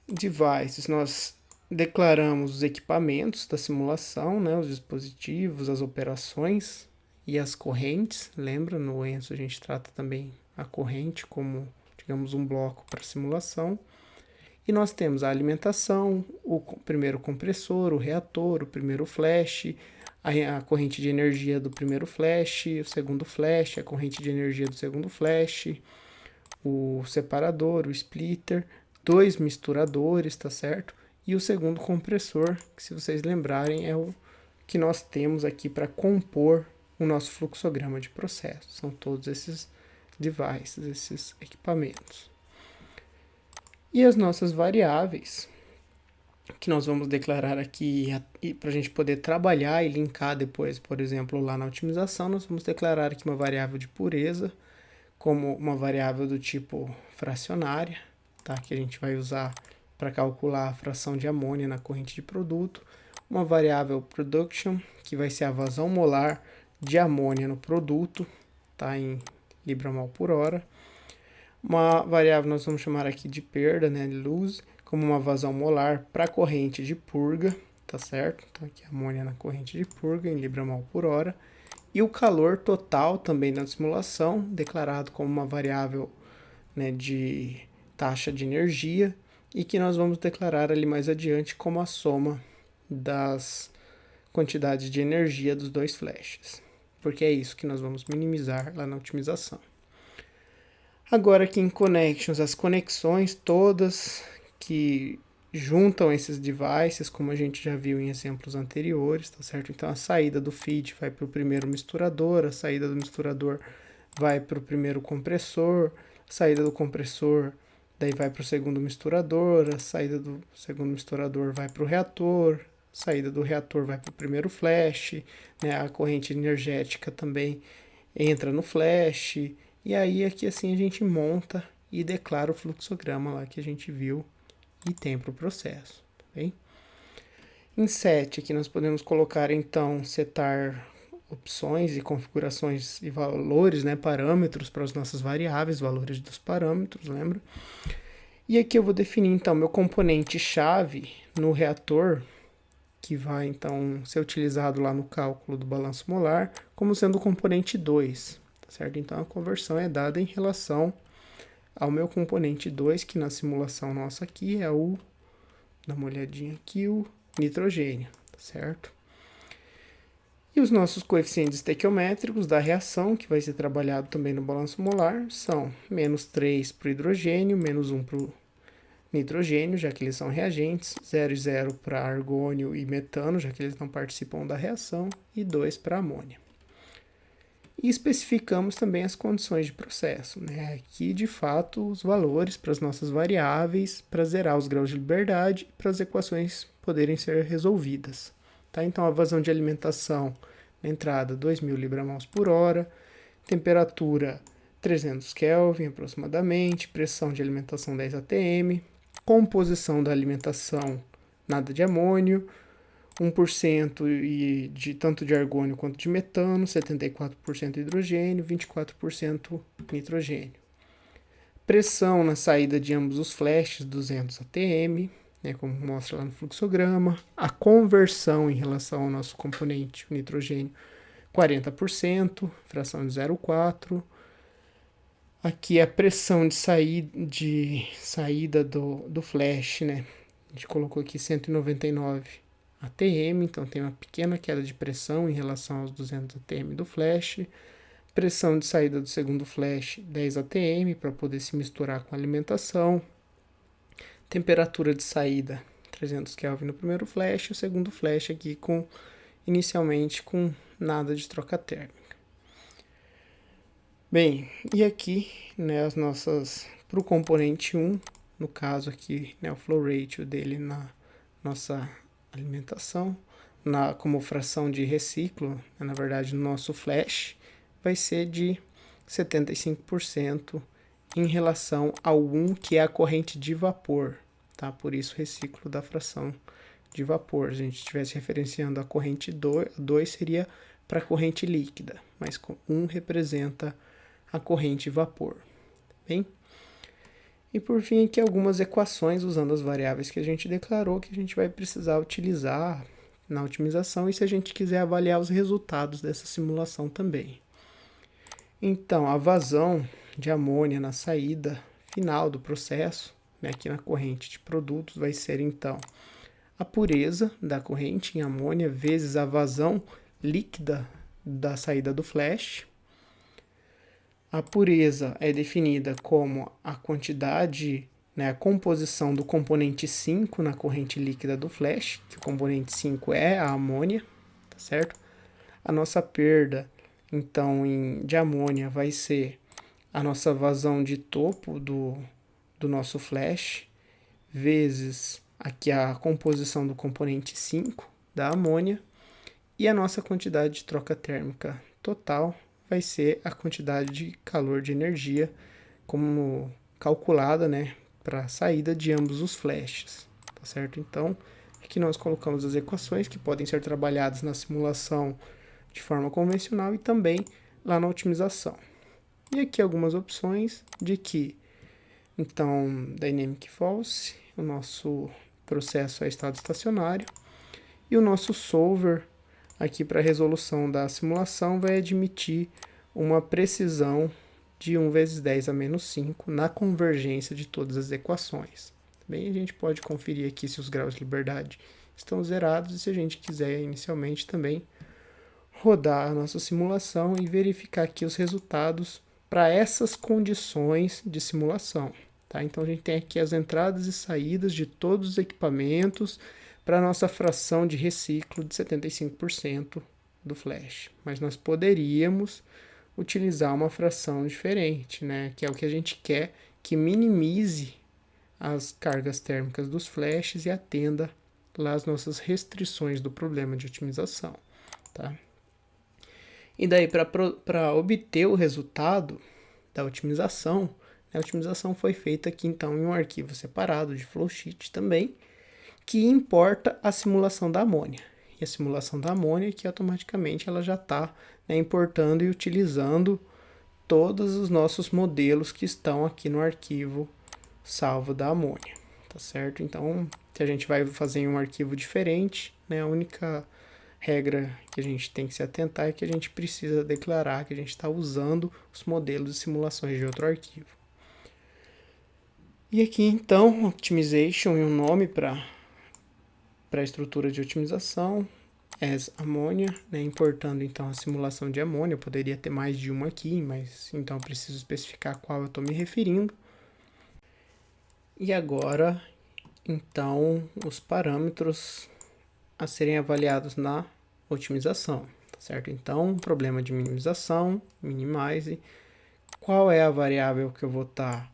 Devices, nós declaramos os equipamentos da simulação, né, os dispositivos, as operações e as correntes. Lembra, no ENSO a gente trata também a corrente como, digamos, um bloco para simulação. E nós temos a alimentação, o primeiro compressor, o reator, o primeiro flash, a corrente de energia do primeiro flash, o segundo flash, a corrente de energia do segundo flash, o separador, o splitter, 2 misturadores, tá certo? E o segundo compressor, que se vocês lembrarem é o que nós temos aqui para compor o nosso fluxograma de processo. São todos esses devices, esses equipamentos. E as nossas variáveis, que nós vamos declarar aqui para a gente poder trabalhar e linkar depois, por exemplo, lá na otimização, nós vamos declarar aqui uma variável de pureza, como uma variável do tipo fracionária, tá? Que a gente vai usar para calcular a fração de amônia na corrente de produto, uma variável production, que vai ser a vazão molar de amônia no produto, tá? Em libra-mol por hora. Uma variável nós vamos chamar aqui de perda, né, de lose, como uma vazão molar para a corrente de purga, tá certo? Então aqui amônia na corrente de purga em libra-mol por hora. E o calor total também na simulação, declarado como uma variável, né, de taxa de energia, e que nós vamos declarar ali mais adiante como a soma das quantidades de energia dos dois flashes, porque é isso que nós vamos minimizar lá na otimização. Agora aqui em Connections, as conexões todas que juntam esses devices, como a gente já viu em exemplos anteriores, tá certo? Então a saída do feed vai para o primeiro misturador, a saída do misturador vai para o primeiro compressor, a saída do compressor daí vai para o segundo misturador, a saída do segundo misturador vai para o reator, a saída do reator vai para o primeiro flash, né? A corrente energética também entra no flash, e aí aqui assim a gente monta e declara o fluxograma lá que a gente viu e tem para o processo, tá bem? Em set aqui nós podemos colocar então, setar opções e configurações e valores, né, parâmetros para as nossas variáveis, valores dos parâmetros, lembra? E aqui eu vou definir então meu componente chave no reator, que vai então ser utilizado lá no cálculo do balanço molar, como sendo o componente 2, tá certo? Então a conversão é dada em relação ao meu componente 2, que na simulação nossa aqui é o, dá uma olhadinha aqui, o nitrogênio, tá certo? E os nossos coeficientes estequiométricos da reação, que vai ser trabalhado também no balanço molar, são menos 3 para o hidrogênio, menos 1 para o nitrogênio, já que eles são reagentes, 0 e 0 para argônio e metano, já que eles não participam da reação, e 2 para amônia. E especificamos também as condições de processo, né? Aqui, de fato, os valores para as nossas variáveis, para zerar os graus de liberdade, para as equações poderem ser resolvidas. Tá? Então, a vazão de alimentação na entrada 2.000 libra-mols por hora, temperatura 300 Kelvin aproximadamente, pressão de alimentação 10 atm, composição da alimentação nada de amônio, 1% de tanto de argônio quanto de metano, 74% hidrogênio, 24% nitrogênio. Pressão na saída de ambos os flashes, 200 atm, né, como mostra lá no fluxograma. A conversão em relação ao nosso componente, o nitrogênio, 40%, fração de 0,4. Aqui a pressão de saída do flash, né? A gente colocou aqui 199 atm, então tem uma pequena queda de pressão em relação aos 200 atm do flash. Pressão de saída do segundo flash 10 atm para poder se misturar com a alimentação. Temperatura de saída 300 Kelvin no primeiro flash, o segundo flash aqui inicialmente com nada de troca térmica. Bem, e aqui, né, as nossas, para o componente 1, no caso aqui, né, o flow ratio dele na nossa alimentação, como fração de reciclo, né, na verdade no nosso flash, vai ser de 75% em relação ao 1, que é a corrente de vapor, tá? Por isso reciclo da fração de vapor. Se a gente estivesse referenciando a corrente 2 seria para a corrente líquida, mas 1 representa a corrente vapor. Bem? E por fim aqui algumas equações usando as variáveis que a gente declarou que a gente vai precisar utilizar na otimização e se a gente quiser avaliar os resultados dessa simulação também. Então, a vazão de amônia na saída final do processo, né, aqui na corrente de produtos, vai ser então a pureza da corrente em amônia vezes a vazão líquida da saída do flash. A pureza é definida como a quantidade, né, a composição do componente 5 na corrente líquida do flash, que o componente 5 é a amônia, tá certo? A nossa perda, então, de amônia vai ser a nossa vazão de topo do nosso flash, vezes aqui a composição do componente 5 da amônia, e a nossa quantidade de troca térmica total vai ser a quantidade de calor de energia como calculada, né, para a saída de ambos os flashes, tá certo? Então, aqui nós colocamos as equações que podem ser trabalhadas na simulação de forma convencional e também lá na otimização. E aqui algumas opções de que, então, Dynamic False, o nosso processo é estado estacionário, e o nosso solver aqui para a resolução da simulação vai admitir uma precisão de 1 vezes 10 a menos 5 na convergência de todas as equações. Bem, a gente pode conferir aqui se os graus de liberdade estão zerados e se a gente quiser inicialmente também rodar a nossa simulação e verificar aqui os resultados para essas condições de simulação. Tá? Então a gente tem aqui as entradas e saídas de todos os equipamentos para a nossa fração de reciclo de 75% do flash. Mas nós poderíamos utilizar uma fração diferente, né? Que é o que a gente quer, que minimize as cargas térmicas dos flashes e atenda lá as nossas restrições do problema de otimização. Tá? E daí, para obter o resultado da otimização, a otimização foi feita aqui então em um arquivo separado de flowsheet também, que importa a simulação da amônia. E a simulação da amônia que automaticamente ela já está, né, importando e utilizando todos os nossos modelos que estão aqui no arquivo salvo da amônia, tá certo? Então, se a gente vai fazer em um arquivo diferente, né, a única regra que a gente tem que se atentar é que a gente precisa declarar que a gente está usando os modelos e simulações de outro arquivo. E aqui então, optimization e um nome para a estrutura de otimização, as amônia, né, importando então a simulação de amônia. Eu poderia ter mais de uma aqui, mas então eu preciso especificar a qual eu estou me referindo. E agora, então, os parâmetros a serem avaliados na otimização, tá certo? Então, problema de minimização, minimize. Qual é a variável que eu vou estar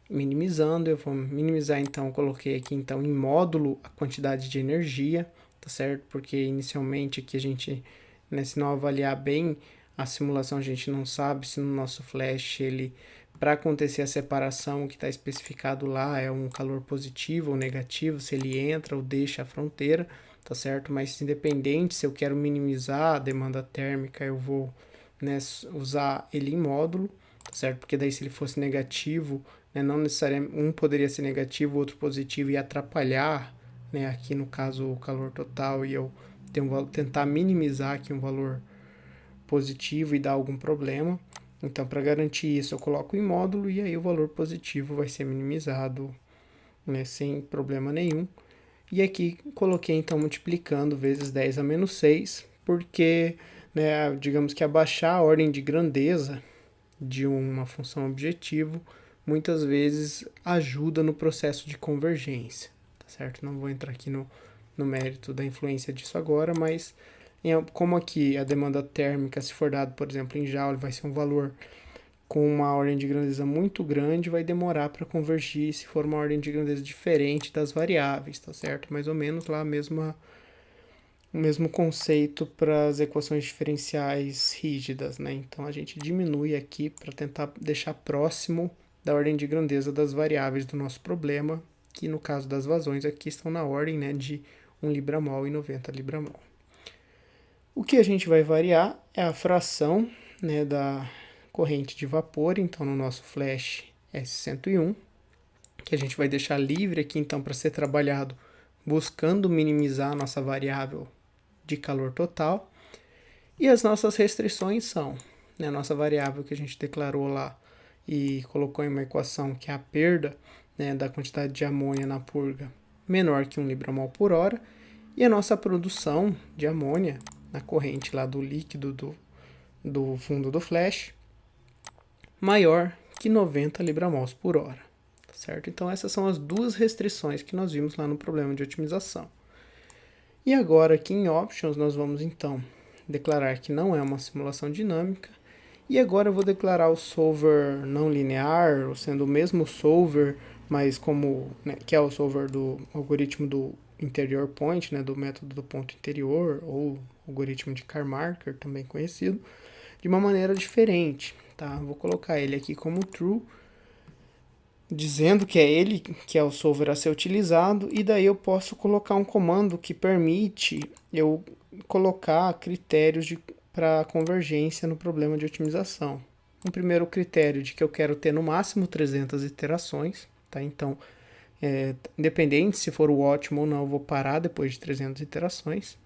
minimizando? Eu vou minimizar, então, coloquei aqui, então, em módulo a quantidade de energia, tá certo? Porque inicialmente aqui a gente, né, se não avaliar bem a simulação, a gente não sabe se no nosso flash ele, para acontecer a separação, o que está especificado lá é um calor positivo ou negativo, se ele entra ou deixa a fronteira, tá certo? Mas independente, se eu quero minimizar a demanda térmica, eu vou, né, usar ele em módulo, tá certo? Porque daí se ele fosse negativo, né, não necessariamente um poderia ser negativo, o outro positivo e atrapalhar, né, aqui no caso o calor total, e eu tentar minimizar aqui um valor positivo e dar algum problema. Então, para garantir isso, eu coloco em módulo e aí o valor positivo vai ser minimizado, né, sem problema nenhum. E aqui coloquei então multiplicando vezes 10 a menos 6, porque, né, digamos que abaixar a ordem de grandeza de uma função objetivo muitas vezes ajuda no processo de convergência, tá certo? Não vou entrar aqui no mérito da influência disso agora, mas como aqui a demanda térmica, se for dado, por exemplo, em joule, vai ser um valor com uma ordem de grandeza muito grande, vai demorar para convergir se for uma ordem de grandeza diferente das variáveis, tá certo? Mais ou menos lá o mesmo conceito para as equações diferenciais rígidas, né? Então a gente diminui aqui para tentar deixar próximo da ordem de grandeza das variáveis do nosso problema, que no caso das vazões aqui estão na ordem, né, de 1 libra-mol e 90 libra-mol. O que a gente vai variar é a fração, né, da corrente de vapor, então no nosso flash S101, que a gente vai deixar livre aqui então para ser trabalhado buscando minimizar a nossa variável de calor total. E as nossas restrições são, né, a nossa variável que a gente declarou lá e colocou em uma equação que é a perda, né, da quantidade de amônia na purga menor que 1 libra-mol por hora, e a nossa produção de amônia na corrente lá do líquido do fundo do flash maior que 90 libra-mols por hora, certo? Então essas são as duas restrições que nós vimos lá no problema de otimização. E agora aqui em Options nós vamos então declarar que não é uma simulação dinâmica, e agora eu vou declarar o solver não linear, sendo o mesmo solver, mas como, né, que é o solver do algoritmo do interior point, né, do método do ponto interior, ou algoritmo de Karmarkar, também conhecido, de uma maneira diferente, tá? Vou colocar ele aqui como true, dizendo que é ele que é o solver a ser utilizado, e daí eu posso colocar um comando que permite eu colocar critérios para convergência no problema de otimização. Um primeiro critério de que eu quero ter no máximo 300 iterações, tá? Então, independente se for o ótimo ou não, eu vou parar depois de 300 iterações,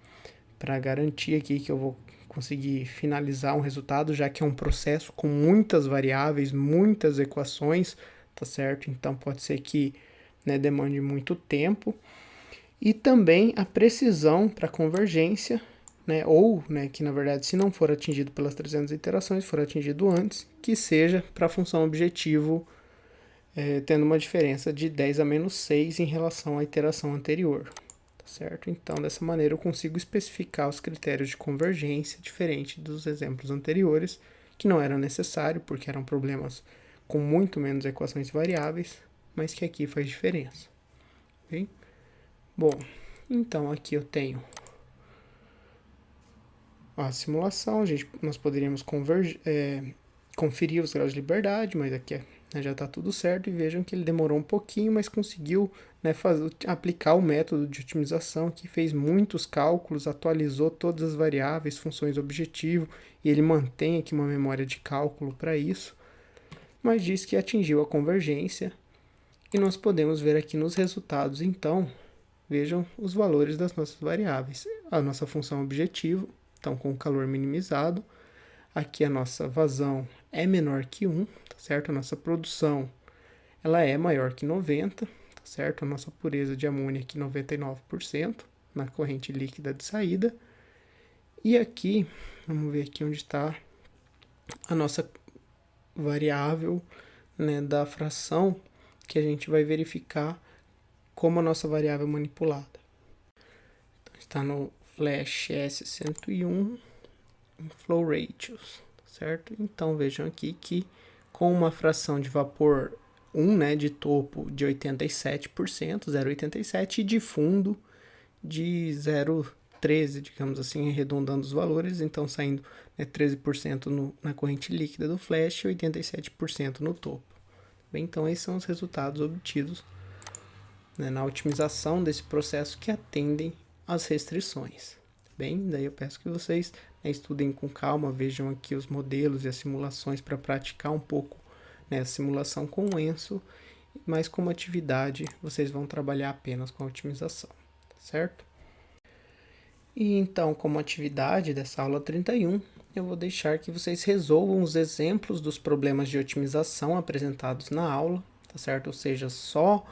para garantir aqui que eu vou conseguir finalizar um resultado, já que é um processo com muitas variáveis, muitas equações, tá certo? Então pode ser que, né, demande muito tempo. E também a precisão para convergência, né, ou, né, que na verdade se não for atingido pelas 300 iterações, for atingido antes, que seja para a função objetivo, tendo uma diferença de 10 a menos 6 em relação à iteração anterior, tá certo? Então dessa maneira eu consigo especificar os critérios de convergência diferente dos exemplos anteriores, que não era necessário porque eram problemas com muito menos equações variáveis, mas que aqui faz diferença. Okay? Bom, então aqui eu tenho a simulação, nós poderíamos conferir os graus de liberdade, mas aqui né, já está tudo certo, e vejam que ele demorou um pouquinho, mas conseguiu, né, aplicar o método de otimização, que fez muitos cálculos, atualizou todas as variáveis, funções objetivo, e ele mantém aqui uma memória de cálculo para isso, mas diz que atingiu a convergência, e nós podemos ver aqui nos resultados, então, vejam os valores das nossas variáveis. A nossa função objetivo, então com o calor minimizado, aqui a nossa vazão é menor que 1, tá certo? A nossa produção ela é maior que 90, tá certo? A nossa pureza de amônia aqui 99% na corrente líquida de saída. E aqui, vamos ver aqui onde está a nossa variável, né, da fração, que a gente vai verificar como a nossa variável é manipulada. Então, está no Flash S101, Flow Ratios, certo? Então vejam aqui que com uma fração de vapor 1, né, de topo de 87%, 0,87%, e de fundo de 0,13%, digamos assim, arredondando os valores, então saindo, né, 13% na corrente líquida do flash e 87% no topo. Bem, então esses são os resultados obtidos, né, na otimização desse processo que atendem às restrições. Bem, daí eu peço que vocês, né, estudem com calma, vejam aqui os modelos e as simulações para praticar um pouco, né, a simulação com o ENSO, mas como atividade vocês vão trabalhar apenas com a otimização, certo? E então, como atividade dessa aula 31, eu vou deixar que vocês resolvam os exemplos dos problemas de otimização apresentados na aula, tá certo? Ou seja, só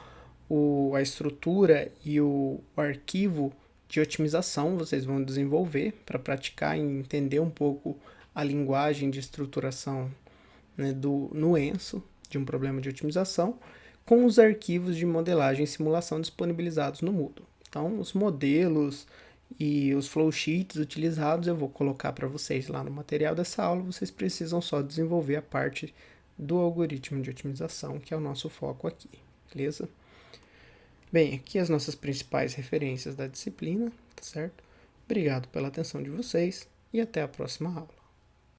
a estrutura e o arquivo de otimização vocês vão desenvolver para praticar e entender um pouco a linguagem de estruturação, né, no ENSO, de um problema de otimização, com os arquivos de modelagem e simulação disponibilizados no Moodle. Então, os modelos e os flowsheets utilizados eu vou colocar para vocês lá no material dessa aula, vocês precisam só desenvolver a parte do algoritmo de otimização, que é o nosso foco aqui, beleza? Bem, aqui as nossas principais referências da disciplina, tá certo? Obrigado pela atenção de vocês e até a próxima aula.